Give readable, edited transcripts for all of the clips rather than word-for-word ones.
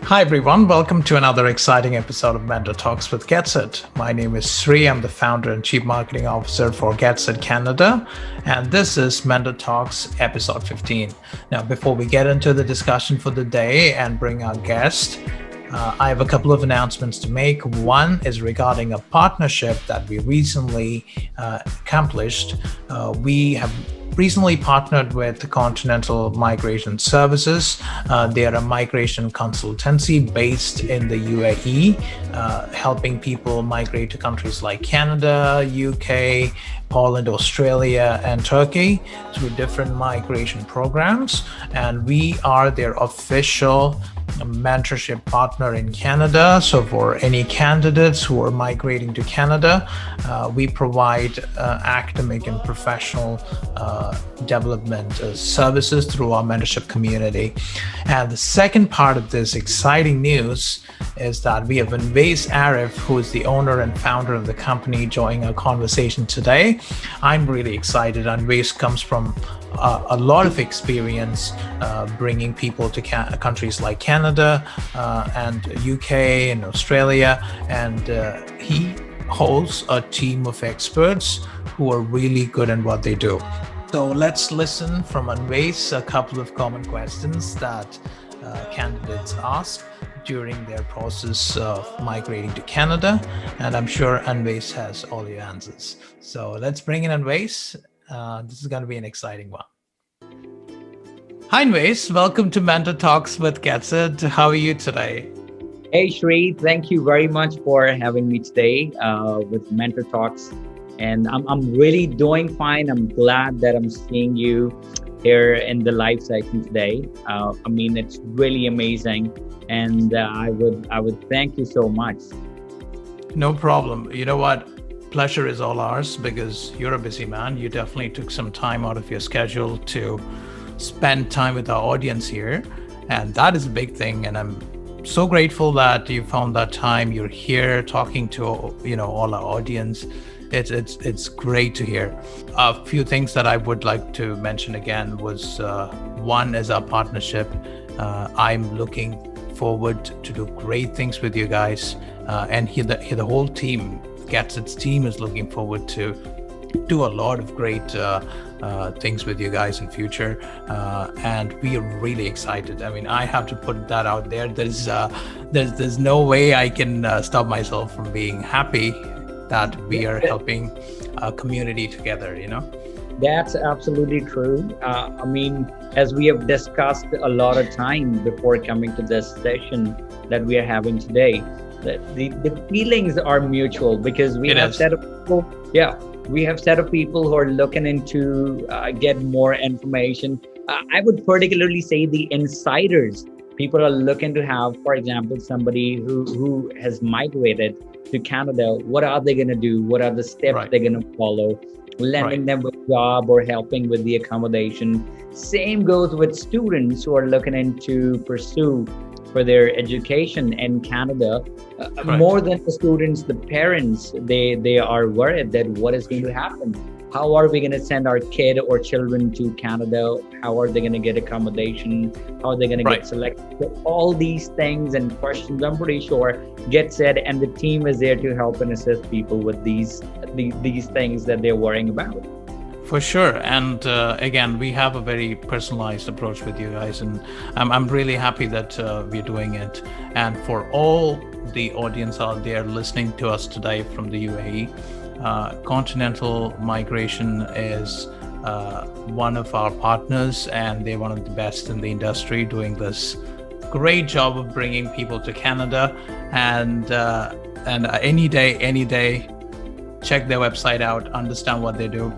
Hi everyone, welcome to another exciting episode of Mentor Talks with GetSet. My name is Sree, I'm the founder and chief marketing officer for GetSet Canada, and this is Mentor Talks episode 15. Now, before we get into the discussion for the day and bring our guest, I have a couple of announcements to make. One is regarding a partnership that we recently accomplished. We have recently partnered with the Continental Migration Services. They are a migration consultancy based in the UAE, helping people migrate to countries like Canada, UK, Poland, Australia, and Turkey through different migration programs. And we are their official mentorship partner in Canada. So for any candidates who are migrating to Canada, we provide academic and professional development services through our mentorship community. And the second part of this exciting news is that we have Anwais Arif, who is the owner and founder of the company, joining our conversation today. I'm really excited. Anwais comes from a lot of experience bringing people to countries like Canada and UK and Australia, and he holds a team of experts who are really good in what they do. So let's listen from Anwais a couple of common questions that candidates ask during their process of migrating to Canada, and I'm sure Anwais has all your answers. So let's bring in Anwais. This is going to be an exciting one. Hi Anwais, welcome to Mentor Talks with GetSet. How are you today? Hey Sree, thank you very much for having me today with Mentor Talks. And I'm really doing fine. I'm glad that I'm seeing you here in the live session today. It's really amazing. And I would thank you so much. No problem. You know what? Pleasure is all ours because you're a busy man. You definitely took some time out of your schedule to spend time with our audience here. And that is a big thing. And I'm so grateful that you found that time. You're here talking to, all our audience. It's great to hear. A few things that I would like to mention again was one is our partnership. I'm looking forward to do great things with you guys, and the whole team, GetSet's team, is looking forward to do a lot of great things with you guys in future, and we are really excited. I have to put that out there. There's no way I can stop myself from being happy that we are helping a community together. That's absolutely true. As we have discussed a lot of time before coming to this session that we are having today, the feelings are mutual because we have set of people. Yeah, we have set of people who are looking into get more information. I would particularly say the insiders. People are looking to have, for example, somebody who has migrated to Canada. What are they going to do? What are the steps they're going to follow? Lending them with job or helping with the accommodation. Same goes with students who are looking into pursue for their education in Canada. More than the students, the parents, they are worried that what is going to happen. How are we going to send our kid or children to Canada? How are they going to get accommodation? How are they going to get selected? So all these things and questions, I'm pretty sure GetSet and the team is there to help and assist people with these things that they're worrying about. For sure. And again, we have a very personalized approach with you guys, and I'm really happy that we're doing it. And for all the audience out there listening to us today from the UAE, Continental Migration is one of our partners, and they're one of the best in the industry, doing this great job of bringing people to Canada. And any day, check their website out, understand what they do.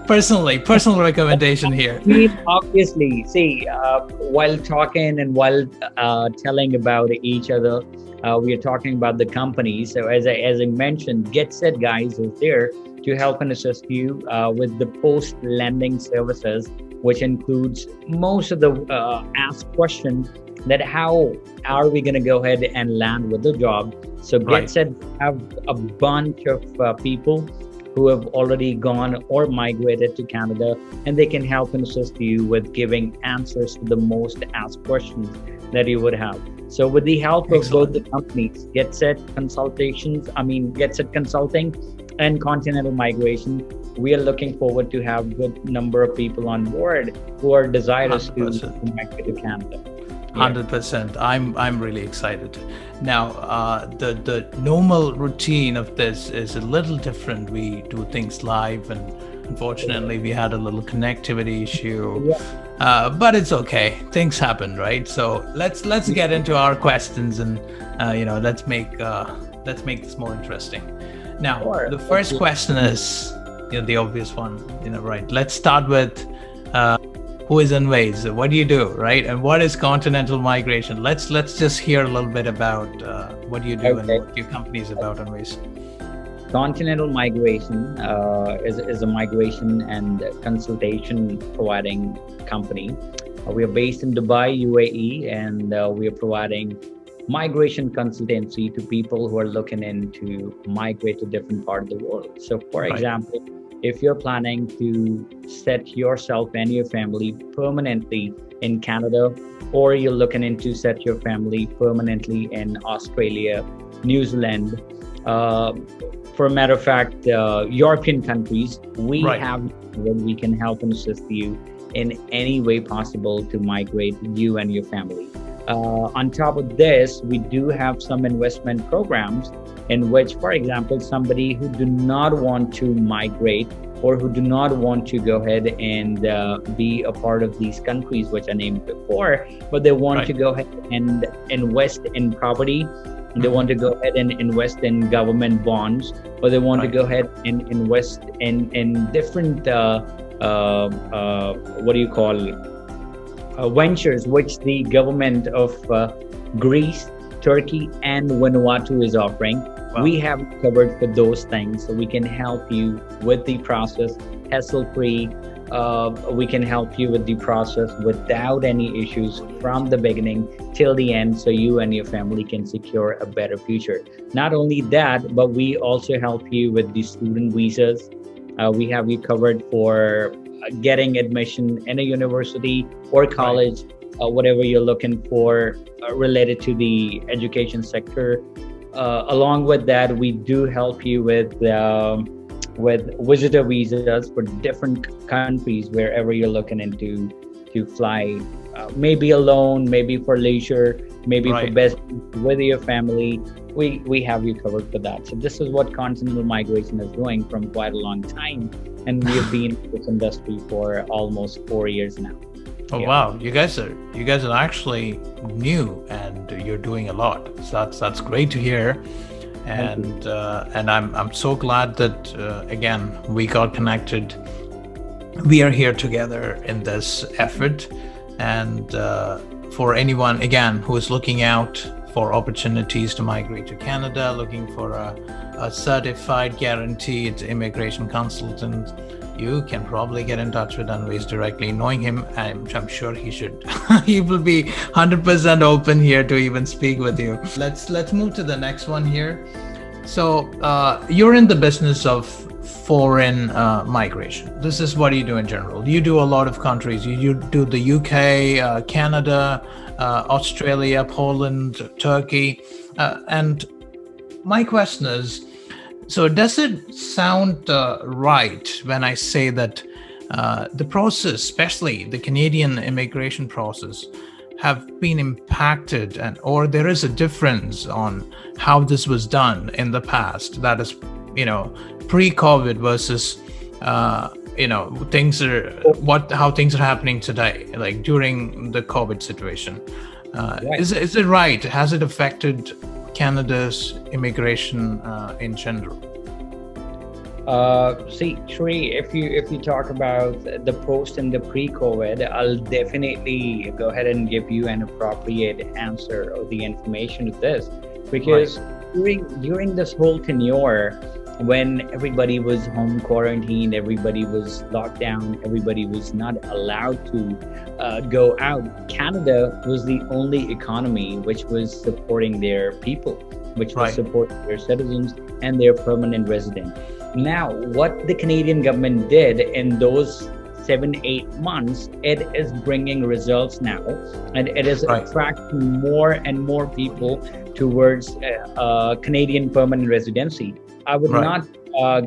Personal recommendation here. Obviously, see, while talking and while telling about each other, we are talking about the company. So as I mentioned, GetSet guys is there to help and assist you with the post-landing services, which includes most of the asked questions that how are we going to go ahead and land with the job. So GetSet have a bunch of people who have already gone or migrated to Canada, and they can help and assist you with giving answers to the most asked questions that you would have. So with the help of both Excellent. the companies, GetSet Consulting and Continental Migration, we are looking forward to have good number of people on board who are desirous to 100%. migrate to Canada. 100%. I'm really excited. Now, the normal routine of this is a little different. We do things live, and unfortunately, we had a little connectivity issue. But it's okay. Things happen, right? So let's get into our questions, and let's make this more interesting. Now, Sure. the first question is the obvious one. Right? Let's start with. Who is Anwais? What do you do, right? And what is Continental Migration? Let's just hear a little bit about what you do and what your company is about, Anwais. Continental Migration is a migration and consultation providing company. We are based in Dubai, UAE, and we are providing migration consultancy to people who are looking into migrate to different parts of the world. So, for example, if you're planning to set yourself and your family permanently in Canada, or you're looking into set your family permanently in Australia, New Zealand, for a matter of fact, European countries, we can help and assist you in any way possible to migrate you and your family. On top of this, we do have some investment programs in which, for example, somebody who do not want to migrate or who do not want to go ahead and be a part of these countries which I named before, but they want to go ahead and invest in property. They want to go ahead and invest in government bonds, or they want to go ahead and invest in different ventures which the government of Greece, Turkey, and Vanuatu is offering. Wow. We have covered for those things, so we can help you with the process hassle-free. We can help you with the process without any issues from the beginning till the end, so you and your family can secure a better future. Not only that, but we also help you with the student visas. We have you covered for getting admission in a university or college, whatever you're looking for related to the education sector. Along with that, we do help you with visitor visas for different countries wherever you're looking into to fly, maybe alone, maybe for leisure, maybe for business with your family. We have you covered for that. So this is what Continental Migration is doing from quite a long time, and we have been in this industry for almost 4 years now. Oh wow, you guys are actually new, and you're doing a lot. So that's great to hear. And I'm so glad that again we got connected. We are here together in this effort, and for anyone again who is looking out for opportunities to migrate to Canada, looking for a certified guaranteed immigration consultant, you can probably get in touch with Anwais directly. Knowing him, I'm sure he should. He will be 100% open here to even speak with you. Let's move to the next one here. So you're in the business of foreign migration. This is what you do in general. You do a lot of countries. You do the UK, Canada, Australia, Poland, Turkey. And my question is, so does it sound right when I say that the process, especially the Canadian immigration process, have been impacted, or there is a difference on how this was done in the past? That is, pre-COVID versus how things are happening today, like during the COVID situation. Is it right? Has it affected Canada's immigration in general? Sree, if you talk about the post and the pre-COVID, I'll definitely go ahead and give you an appropriate answer or the information to this, because during this whole tenure, when everybody was home quarantined, everybody was locked down, everybody was not allowed to go out, Canada was the only economy which was supporting their people, which was supporting their citizens and their permanent residents. Now, what the Canadian government did in those 7-8 months, it is bringing results now, and it is attracting more and more people towards Canadian permanent residency. I would not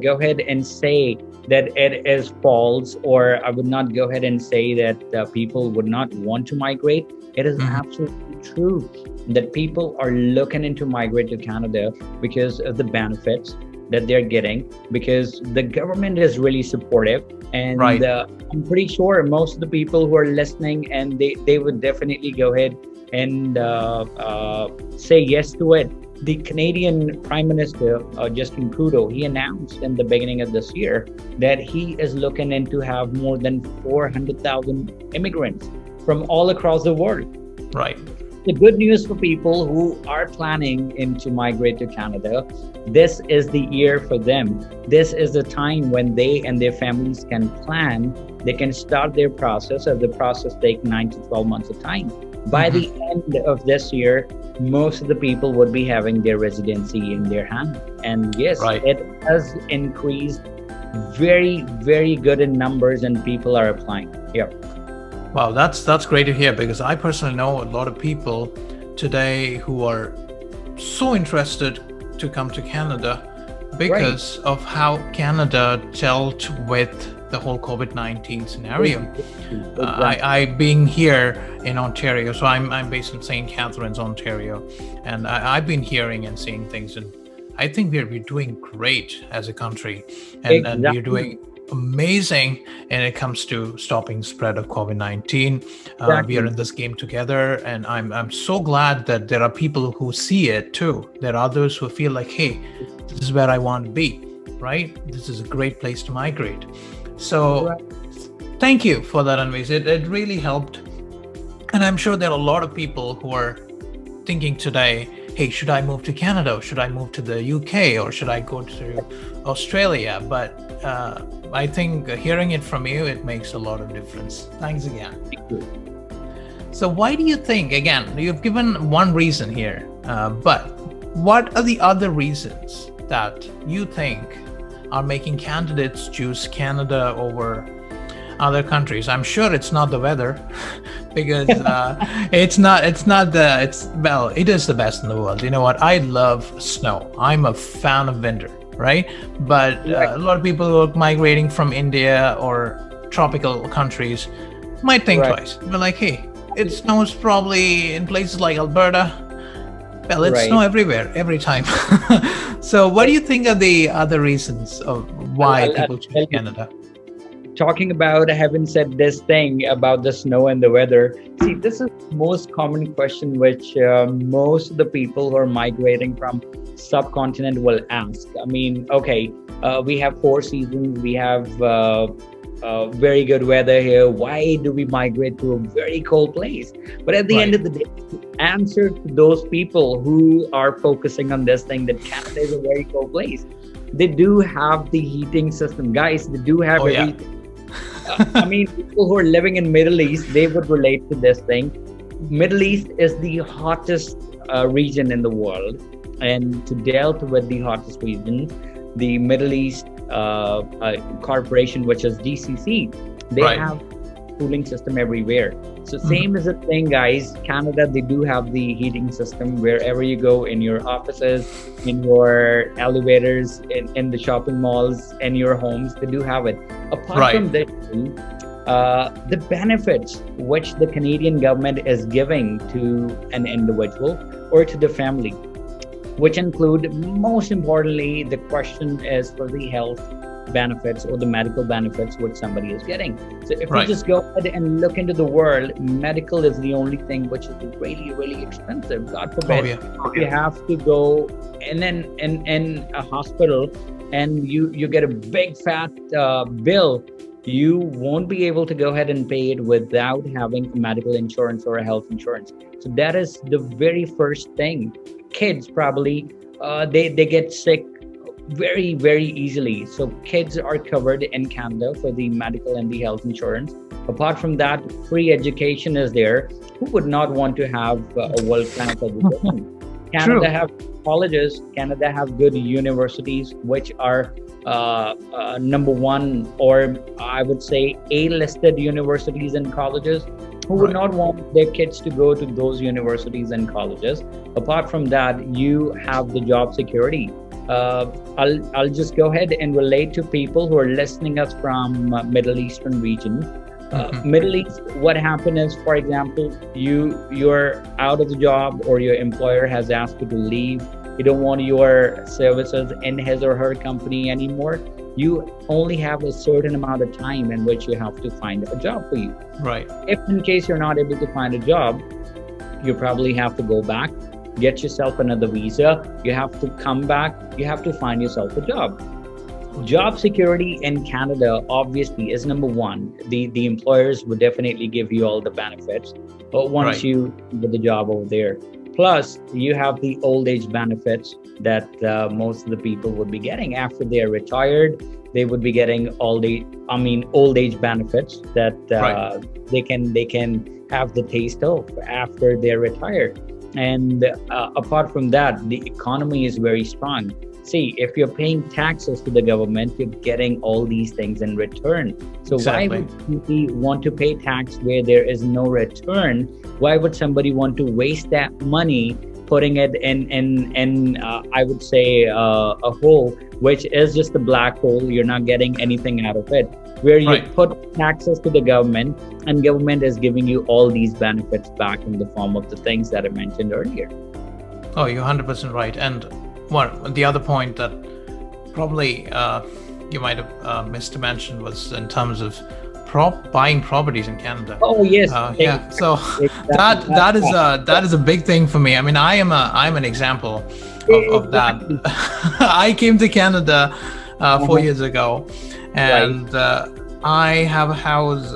go ahead and say that it is false, or I would not go ahead and say that people would not want to migrate. It is absolutely true that people are looking into migrate to Canada because of the benefits that they're getting, because the government is really supportive, and I'm pretty sure most of the people who are listening, and they would definitely go ahead and say yes to it. The Canadian Prime Minister, Justin Trudeau, he announced in the beginning of this year that he is looking into have more than 400,000 immigrants from all across the world. Right. The good news for people who are planning to migrate to Canada, this is the year for them. This is the time when they and their families can plan. They can start their process, as the process takes 9 to 12 months of time. By the end of this year, most of the people would be having their residency in their hand. And yes, it has increased very, very good in numbers, and people are applying. Yeah. Wow, that's great to hear, because I personally know a lot of people today who are so interested to come to Canada because of how Canada dealt with the whole COVID-19 scenario. I being here in Ontario, so I'm based in St. Catharines, Ontario, and I've been hearing and seeing things, and I think we're doing great as a country, and we're doing amazing when it comes to stopping spread of COVID-19. We are in this game together, and I'm so glad that there are people who see it too. There are others who feel like, hey, this is where I want to be, right? This is a great place to migrate. So thank you for that, Anwais. It really helped. And I'm sure there are a lot of people who are thinking today, hey, should I move to Canada? Should I move to the UK? Or should I go to Australia? But I think hearing it from you, it makes a lot of difference. Thanks again. Thank you. So why do you think, again, you've given one reason here, but what are the other reasons that you think are making candidates choose Canada over other countries? I'm sure it's not the weather, because it is the best in the world. You know what? I love snow. I'm a fan of winter, right? But a lot of people who are migrating from India or tropical countries might think twice. They're like, hey, it snows probably in places like Alberta. Well, it's snow everywhere, every time. So what do you think are the other reasons of why people choose Canada? Talking about having said this thing about the snow and the weather, see, this is the most common question which most of the people who are migrating from subcontinent will ask. I mean, okay, we have 4 seasons, we have very good weather here. Why do we migrate to a very cold place? But at the end of the day, the answer to those people who are focusing on this thing that Canada is a very cold place, they do have the heating system, guys. They do have everything. I mean, people who are living in Middle East, they would relate to this thing. Middle East is the hottest region in the world, and to deal with the hottest region, the Middle East corporation, which is GCC, they have cooling system everywhere. So same as a thing, guys. Canada, they do have the heating system wherever you go, in your offices, in your elevators, in the shopping malls, in your homes, they do have it. Apart from this, the benefits which the Canadian government is giving to an individual or to the family, which include, most importantly, the question is for the health benefits or the medical benefits which somebody is getting. So if you just go ahead and look into the world, medical is the only thing which is really, really expensive. God forbid, if you have to go in a hospital and you get a big fat bill, you won't be able to go ahead and pay it without having a medical insurance or a health insurance. So that is the very first thing. Kids probably, they get sick very, very easily. So kids are covered in Canada for the medical and the health insurance. Apart from that, free education is there. Who would not want to have a world-class education? Canada have colleges, Canada have good universities which are number one, or I would say A-listed universities and colleges who would not want their kids to go to those universities and colleges. Apart from that, you have the job security. I'll just go ahead and relate to people who are listening us from Middle Eastern region. Middle East, what happened is, for example, you're out of the job, or your employer has asked you to leave. You don't want your services in his or her company anymore. You only have a certain amount of time in which you have to find a job for you. Right. If in case you're not able to find a job, you probably have to go back, get yourself another visa. You have to come back. You have to find yourself a job. Job security in Canada obviously is number one. The employers would definitely give you all the benefits, but once you get the job over there, plus you have the old age benefits that most of the people would be getting after they're retired. They would be getting old age benefits that they can have the taste of after they're retired. And apart from that, the economy is very strong. See, if you're paying taxes to the government, you're getting all these things in return. So why would people want to pay tax where there is no return? Why would somebody want to waste that money putting it in I would say a hole, which is just a black hole? You're not getting anything out of it. Where you put taxes to the government, and government is giving you all these benefits back in the form of the things that I mentioned earlier. Oh, you're 100% right. And the other point that probably you might have missed to mention was in terms of buying properties in Canada. Oh yes, yeah. So that is a big thing for me. I mean, I'm an example of that. I came to Canada 4 years ago, and I have a house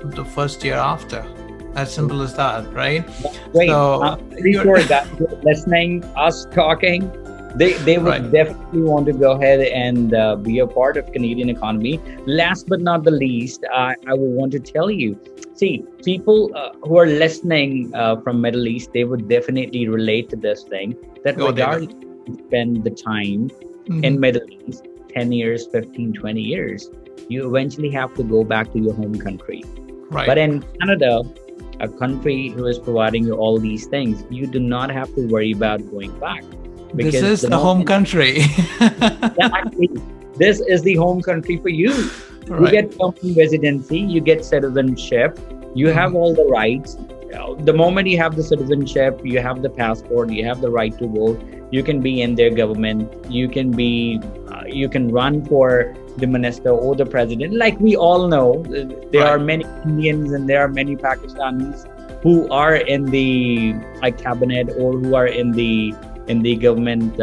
the first year after. As simple as that, right? Great. So, pretty sure that you're listening, us talking, they would definitely want to go ahead and be a part of Canadian economy. Last but not the least, I will want to tell you, see, people who are listening from Middle East, they would definitely relate to this thing, that regardless you spend the time in Middle East, 10 years, 15, 20 years, you eventually have to go back to your home country. Right. But in Canada, a country who is providing you all these things, you do not have to worry about going back. Because this is the home country. Exactly. This is the home country for you. You get permanent residency, you get citizenship, you have all the rights. The moment you have the citizenship, you have the passport, you have the right to vote, you can be in their government, you can run for the minister or the president. Like we all know, there are many Indians and there are many Pakistanis who are in the cabinet or who are in the government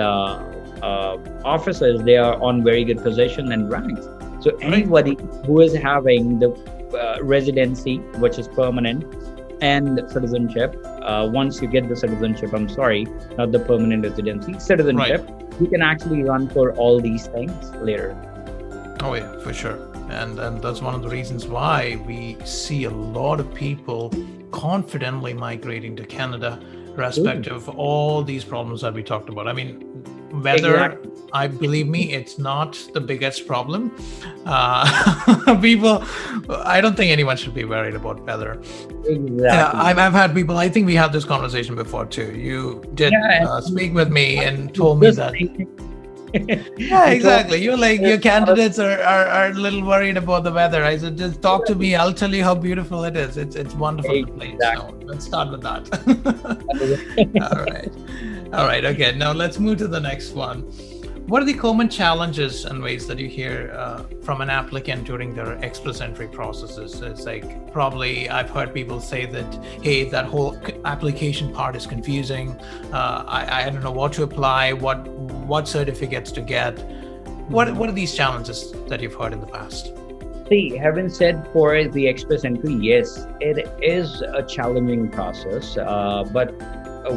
offices. They are on very good position and ranks. So anybody who is having the residency, which is permanent, and citizenship, once you get the citizenship, not the permanent residency, citizenship, you can actually run for all these things later. Oh yeah, for sure. And that's one of the reasons why we see a lot of people confidently migrating to Canada, irrespective of all these problems that we talked about. I mean, weather, I believe me, it's not the biggest problem. People, I don't think anyone should be worried about weather. Exactly. I've had people, I think we had this conversation before too. You did speak with me and told me that. Yeah, exactly. You're like, your candidates are a little worried about the weather. I said, just talk to me. I'll tell you how beautiful it is. It's wonderful to play. So let's start with that. All right. Okay. Now let's move to the next one. What are the common challenges and ways that you hear from an applicant during their express entry processes? It's like, probably I've heard people say that, hey, that whole application part is confusing. I don't know what to apply, what certificates to get. What are these challenges that you've heard in the past? See, having said for the express entry, yes, it is a challenging process, but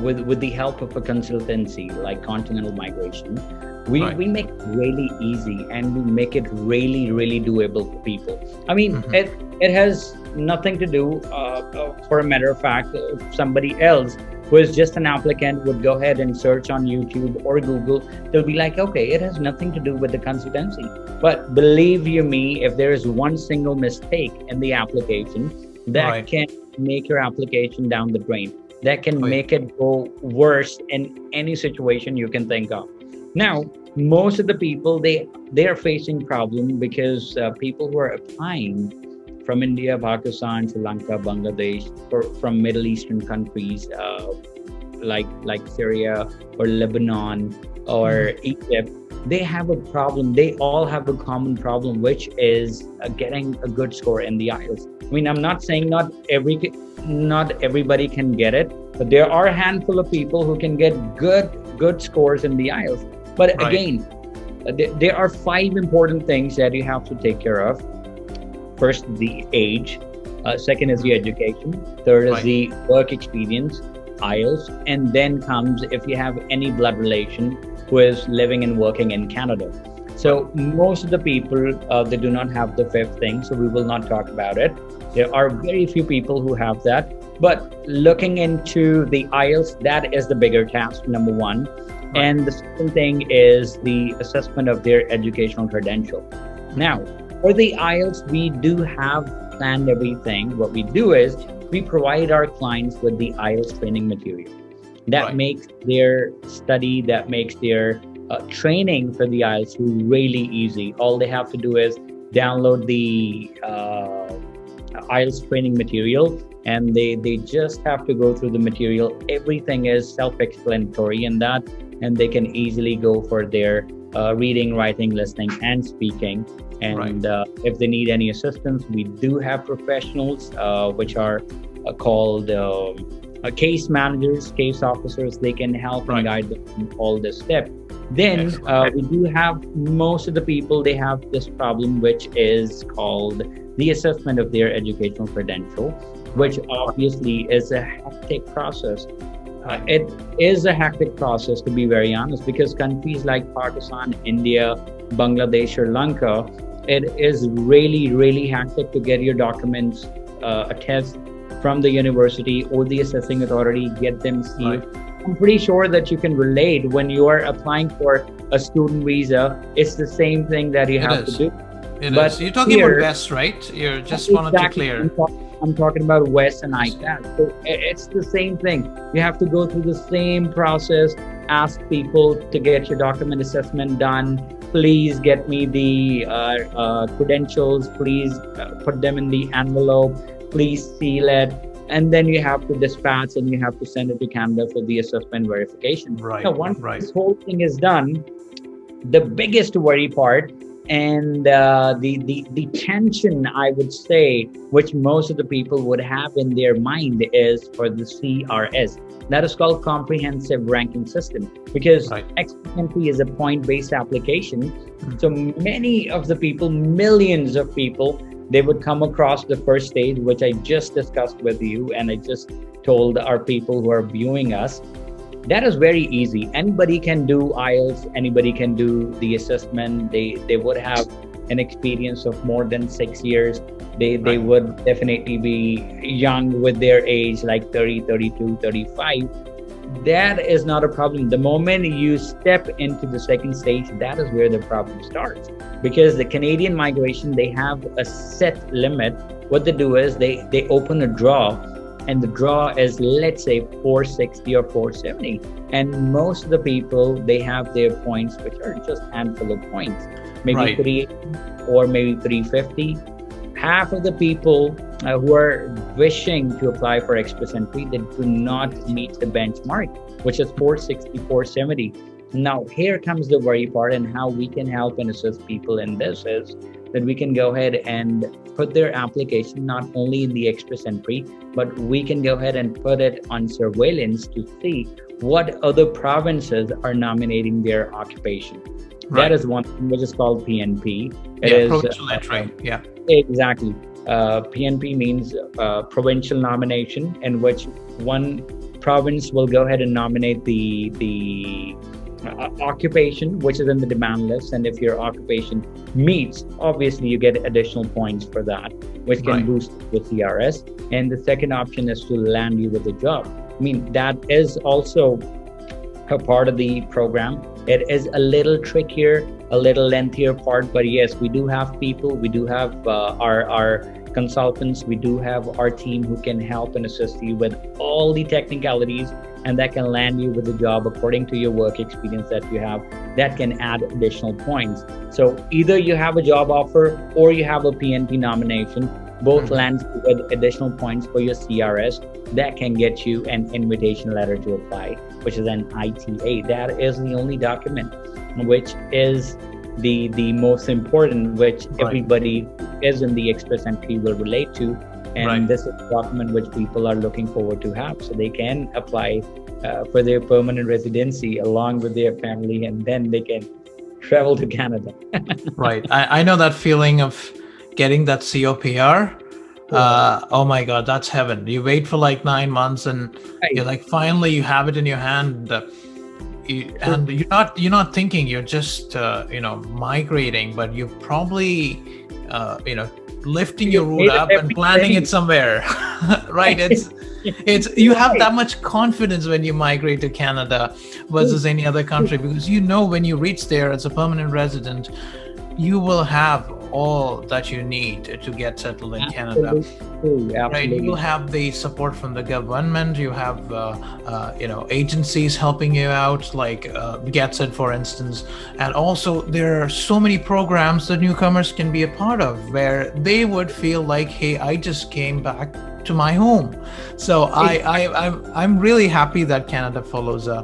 with the help of a consultancy like Continental Migration, we make it really easy and we make it really, really doable for people. I mean, it has nothing to do, for a matter of fact, if somebody else who is just an applicant would go ahead and search on YouTube or Google, they'll be like, okay, it has nothing to do with the consultancy. But believe you me, if there is one single mistake in the application, that can make your application down the drain. That can make it go worse in any situation you can think of. Now, most of the people, they are facing problem because people who are applying from India, Pakistan, Sri Lanka, Bangladesh, from Middle Eastern countries like Syria or Lebanon or Egypt, they have a problem. They all have a common problem, which is getting a good score in the IELTS. I mean, I'm not saying not everybody can get it, but there are a handful of people who can get good scores in the IELTS. But again, there are 5 important things that you have to take care of. First, the age. Second is the education. Third is the work experience, IELTS. And then comes if you have any blood relation who is living and working in Canada. So most of the people, they do not have the 5th thing, so we will not talk about it. There are very few people who have that. But looking into the IELTS, that is the bigger task, number 1. And the second thing is the assessment of their educational credential. Now, for the IELTS, we do have planned everything. What we do is we provide our clients with the IELTS training material. That makes their study, that makes their training for the IELTS really easy. All they have to do is download the IELTS training material, and they just have to go through the material. Everything is self-explanatory in that, and they can easily go for their reading, writing, listening, and speaking. And if they need any assistance, we do have professionals which are called case managers, case officers. They can help and guide them in all this step. Then we do have most of the people, they have this problem, which is called the assessment of their educational credential, which obviously is a hectic process. It is a hectic process, to be very honest, because countries like Pakistan, India, Bangladesh, Sri Lanka, it is really hectic to get your documents, a test from the university or the assessing authority, get them sealed. I'm pretty sure that you can relate when you are applying for a student visa. It's the same thing that you have to do. But you're talking about West, right? You just wanted to clear. I'm talking about West and ICAT. So it's the same thing. You have to go through the same process, ask people to get your document assessment done. Please get me the credentials. Please put them in the envelope. Please seal it. And then you have to dispatch and you have to send it to Canada for the assessment verification. Now, once this whole thing is done, the biggest worry part and the tension, I would say, which most of the people would have in their mind is for the CRS. That is called Comprehensive Ranking System, because ex-entry is a point-based application. So many of the people, millions of people, they would come across the first stage, which I just discussed with you, and I just told our people who are viewing us. That is very easy. Anybody can do IELTS. Anybody can do the assessment. They would have an experience of more than 6 years. They would definitely be young with their age, like 30, 32, 35. That is not a problem. The moment you step into the second stage, that is where the problem starts. Because the Canadian migration, they have a set limit. What they do is they open a draw, and the draw is, let's say, 460 or 470. And most of the people, they have their points, which are just a handful of points, maybe 380 or maybe 350. Half of the people who are wishing to apply for express entry, they do not meet the benchmark, which is 460, 470. Now, here comes the worry part, and how we can help and assist people in this is that we can go ahead and put their application not only in the express entry, but we can go ahead and put it on surveillance to see what other provinces are nominating their occupation. That is one thing, which is called PNP. It is provincial entry. Exactly. PNP means provincial nomination, in which one province will go ahead and nominate the occupation, which is in the demand list. And if your occupation meets, obviously you get additional points for that, which can boost the CRS. And the second option is to land you with a job. I mean, that is also a part of the program. It is a little trickier, a little lengthier part, but yes, we do have people, we do have our consultants, we do have our team who can help and assist you with all the technicalities, and that can land you with a job according to your work experience that you have, that can add additional points. So either you have a job offer or you have a PNP nomination, both lands with additional points for your CRS that can get you an invitation letter to apply, which is an ITA. That is the only document which is the most important, which everybody is in the express entry will relate to. And this is a document which people are looking forward to have, so they can apply for their permanent residency along with their family, and then they can travel to Canada. Right. I know that feeling of getting that COPR. Oh my God, that's heaven. You wait for like 9 months and you're like, finally you have it in your hand. And you're not thinking, you're just migrating, but you're probably lifting your route up and planting it somewhere. Right. It's you have that much confidence when you migrate to Canada versus any other country, because when you reach there as a permanent resident, you will have all that you need to get settled in Canada. Right? You will have the support from the government. You have agencies helping you out, like GetSet, for instance. And also there are so many programs that newcomers can be a part of, where they would feel like, hey, I just came back to my home. So I'm really happy that Canada follows a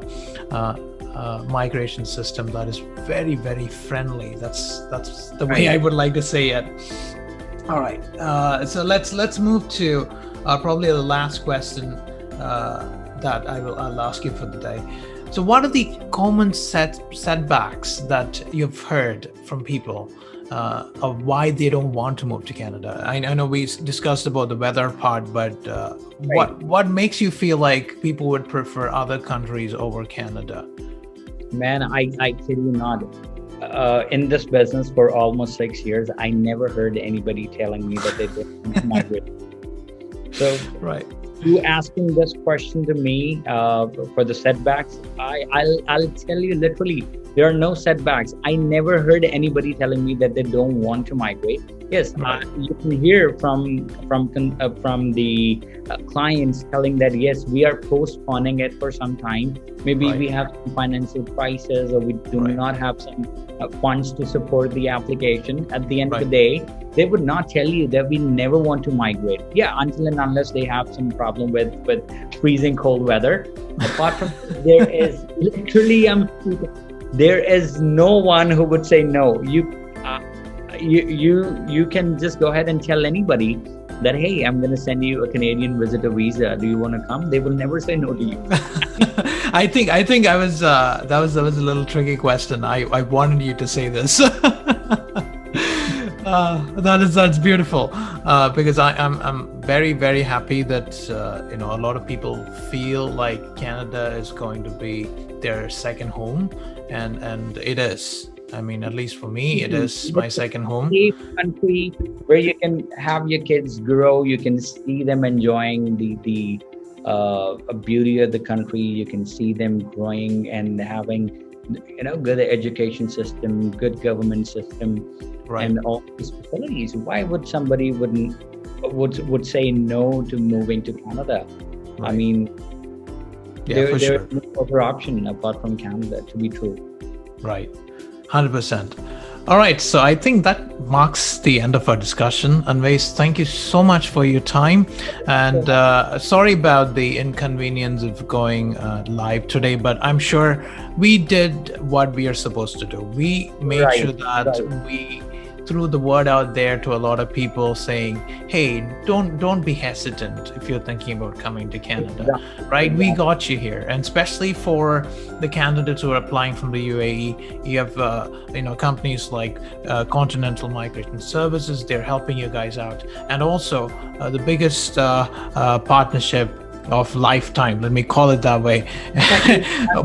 migration system that is very, very friendly. That's the way I would like to say it. All right, so let's move to probably the last question that I'll ask you for the day. So what are the common setbacks that you've heard from people of why they don't want to move to Canada? I know we discussed about the weather part, but what makes you feel like people would prefer other countries over Canada? Man, I kid you not. In this business for almost 6 years, I never heard anybody telling me that they didn't migrate. So, you asking this question to me for the setbacks, I'll tell you literally, there are no setbacks. I never heard anybody telling me that they don't want to migrate. Yes, you can hear from the clients telling that, yes, we are postponing it for some time. Maybe we have some financial crisis, or we do not have some funds to support the application. At the end of the day, they would not tell you that we never want to migrate. Yeah, until and unless they have some problem with freezing cold weather. Apart from there is literally there is no one who would say no. You can just go ahead and tell anybody that, hey, I'm going to send you a Canadian visitor visa. Do you want to come? They will never say no to you. I think I was that was a little tricky question. I wanted you to say this. That's beautiful, because I'm very, very happy that a lot of people feel like Canada is going to be their second home, and it is. I mean, at least for me, it is my second home. Safe country where you can have your kids grow. You can see them enjoying the beauty of the country. You can see them growing and having, good education system, good government system, and all these facilities. Why would somebody would say no to moving to Canada? I mean, there is no other option apart from Canada, to be true. Right. 100%. All right, so I think that marks the end of our discussion. Anwais, thank you so much for your time, and sorry about the inconvenience of going live today, but I'm sure we did what we are supposed to do. We made sure that we threw the word out there to a lot of people, saying, hey, don't be hesitant if you're thinking about coming to Canada, right? We got you here. And especially for the candidates who are applying from the UAE, you have companies like Continental Migration Services. They're helping you guys out. And also the biggest partnership of lifetime, let me call it that way.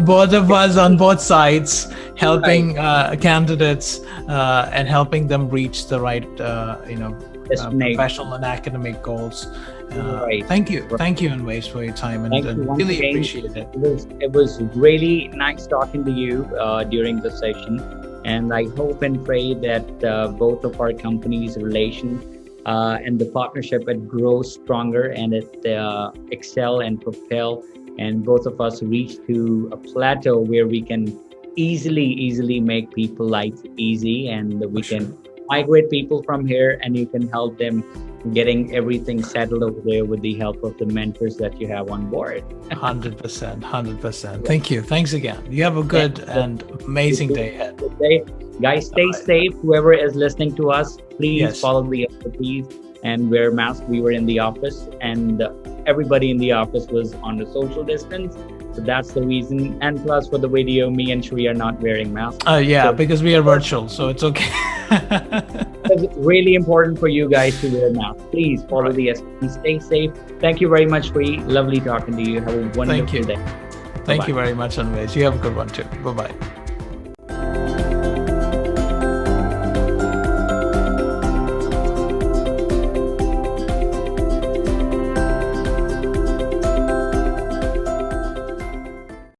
Both of us on both sides helping candidates and helping them reach the right professional and academic goals. Right. Thank you, Anwais, for your time, and really appreciate it. It was really nice talking to you during the session, and I hope and pray that both of our companies' relation and the partnership, it grows stronger and it excel and propel, and both of us reach to a plateau where we can easily make people life easy, and we can migrate people from here, and you can help them getting everything settled over there with the help of the mentors that you have on board. 100%. Thank you. Thanks again. You have a good and amazing day ahead. Good day. Guys, stay safe. Whoever is listening to us, please follow the SOPs and wear masks. We were in the office, and everybody in the office was on the social distance. So that's the reason. And plus, for the video, me and Sree are not wearing masks. Because we are virtual, so it's okay. It's really important for you guys to wear masks. Please follow the SOPs. Stay safe. Thank you very much, Sree. Lovely talking to you. Have a wonderful day. Thank you very much, Anwais. You have a good one too. Bye-bye.